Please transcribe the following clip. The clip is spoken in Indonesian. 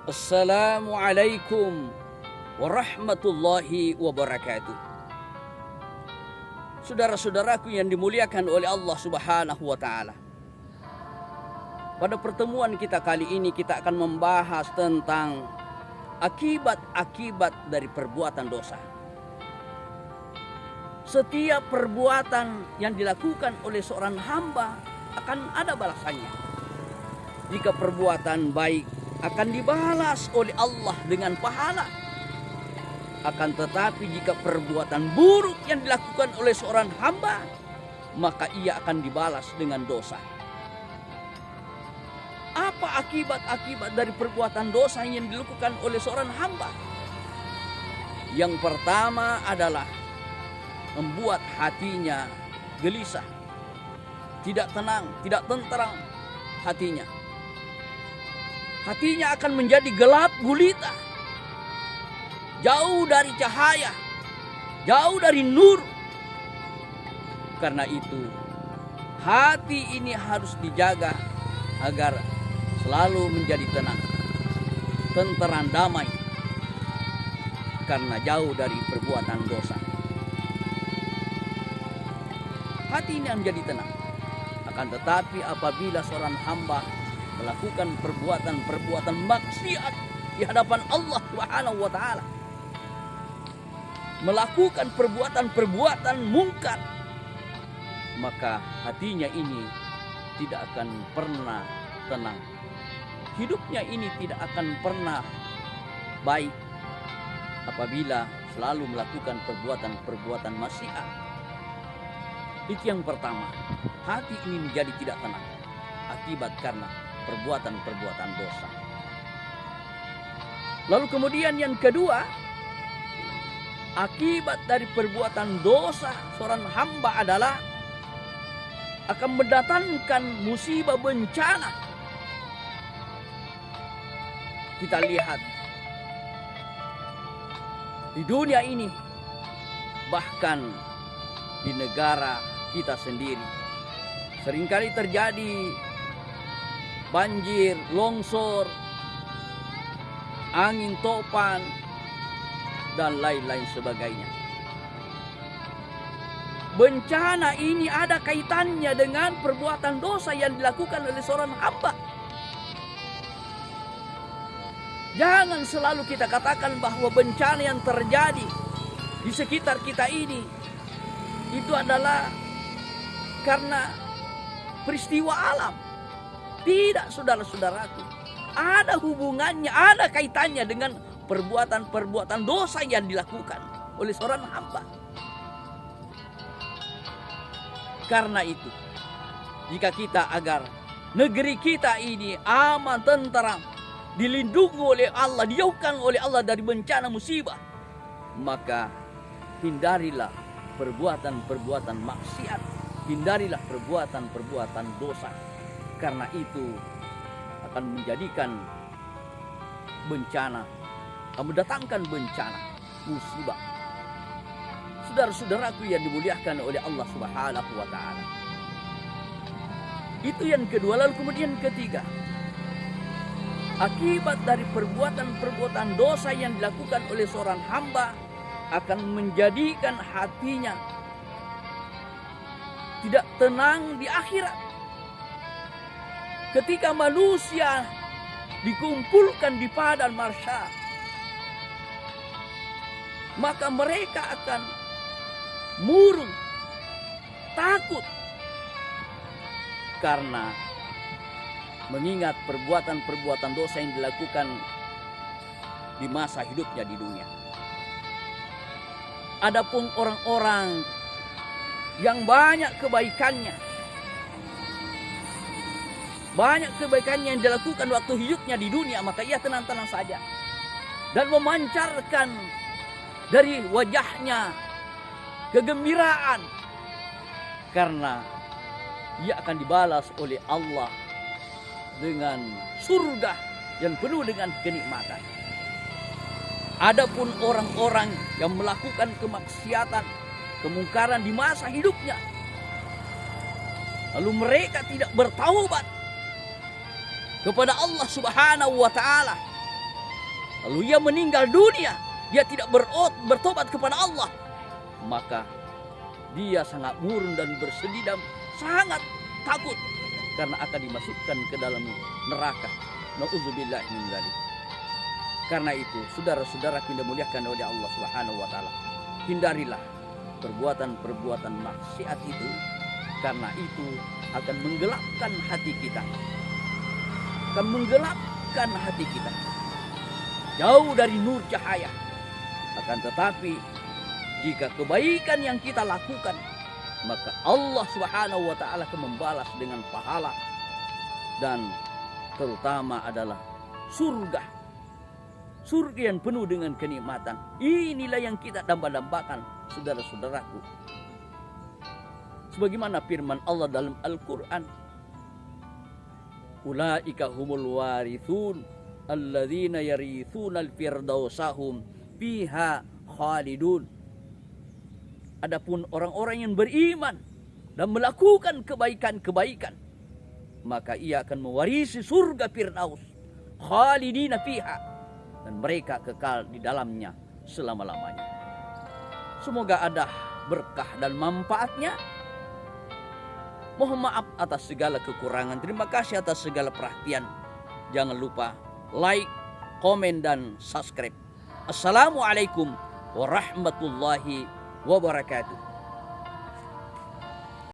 Assalamualaikum warahmatullahi wabarakatuh. Saudara-saudaraku yang dimuliakan oleh Allah Subhanahu wa taala. Pada pertemuan kita kali ini kita akan membahas tentang akibat-akibat dari perbuatan dosa. Setiap perbuatan yang dilakukan oleh seorang hamba akan ada balasannya. Jika perbuatan baik akan dibalas oleh Allah dengan pahala. Akan tetapi jika perbuatan buruk yang dilakukan oleh seorang hamba, maka ia akan dibalas dengan dosa. Apa akibat-akibat dari perbuatan dosa yang dilakukan oleh seorang hamba? Yang pertama adalah membuat hatinya gelisah, tidak tenang, tidak tentram hatinya. Hatinya akan menjadi gelap gulita, jauh dari cahaya, jauh dari nur. Karena itu, hati ini harus dijaga agar selalu menjadi tenang, tenteram, damai, karena jauh dari perbuatan dosa. Hati ini menjadi tenang. Akan tetapi apabila seorang hamba melakukan perbuatan maksiat di hadapan Allah Subhanahu wa taala, melakukan perbuatan mungkar, maka hatinya ini tidak akan pernah tenang. Hidupnya ini tidak akan pernah baik apabila selalu melakukan perbuatan maksiat. Itu yang pertama, hati ini menjadi tidak tenang akibat karena perbuatan dosa. Lalu kemudian yang kedua, akibat dari perbuatan dosa seorang hamba adalah akan mendatangkan musibah bencana. Kita lihat di dunia ini, bahkan di negara kita sendiri, seringkali terjadi banjir, longsor, angin topan, dan lain-lain sebagainya. Bencana ini ada kaitannya dengan perbuatan dosa yang dilakukan oleh seorang hamba. Jangan selalu kita katakan bahwa bencana yang terjadi di sekitar kita ini itu adalah karena peristiwa alam. Tidak, saudara-saudaraku. Ada hubungannya, ada kaitannya dengan perbuatan dosa yang dilakukan oleh seorang hamba. Karena itu, jika kita agar negeri kita ini aman, tentram, dilindungi oleh Allah, dijauhkan oleh Allah dari bencana musibah, maka hindarilah perbuatan maksiat, hindarilah perbuatan dosa. Karena itu akan menjadikan bencana, akan mendatangkan bencana, musibah. Saudara-saudaraku yang dimuliakan oleh Allah Subhanahu wa taala. Itu yang kedua. Lalu kemudian ketiga, akibat dari perbuatan dosa yang dilakukan oleh seorang hamba akan menjadikan hatinya tidak tenang di akhirat. Ketika manusia dikumpulkan di padang mahsyar, maka mereka akan murung, takut, karena mengingat perbuatan dosa yang dilakukan di masa hidupnya di dunia. Adapun orang-orang yang banyak kebaikannya yang dilakukan waktu hidupnya di dunia, maka ia tenang-tenang saja dan memancarkan dari wajahnya kegembiraan, karena ia akan dibalas oleh Allah dengan surga yang penuh dengan kenikmatan. Adapun orang-orang yang melakukan kemaksiatan, kemungkaran di masa hidupnya, lalu mereka tidak bertaubat kepada Allah Subhanahu wa taala, lalu ia meninggal dunia, dia tidak bertobat kepada Allah, maka dia sangat murung dan bersedih dan sangat takut karena akan dimasukkan ke dalam neraka. Nauzubillah min dzalik. Karena itu, saudara-saudara yang dimuliakan oleh Allah Subhanahu wa taala, hindarilah perbuatan-perbuatan maksiat itu, karena itu akan menggelapkan hati kita. Akan menggelapkan hati kita. Jauh dari nur cahaya. Akan tetapi jika kebaikan yang kita lakukan, maka Allah Subhanahu wa taala akan membalas dengan pahala, dan terutama adalah surga. Surga yang penuh dengan kenikmatan. Inilah yang kita damba-dambakan, saudara-saudaraku. Sebagaimana firman Allah dalam Al-Quran, ulaika humul warithun alladzina yarithunal firdausahum fiha khalidun. Adapun orang-orang yang beriman dan melakukan kebaikan-kebaikan, maka ia akan mewarisi surga Firdaus, khalidina fiha, dan mereka kekal di dalamnya selama-lamanya. Semoga ada berkah dan manfaatnya. Mohon maaf atas segala kekurangan. Terima kasih atas segala perhatian. Jangan lupa like, komen, dan subscribe. Assalamualaikum warahmatullahi wabarakatuh.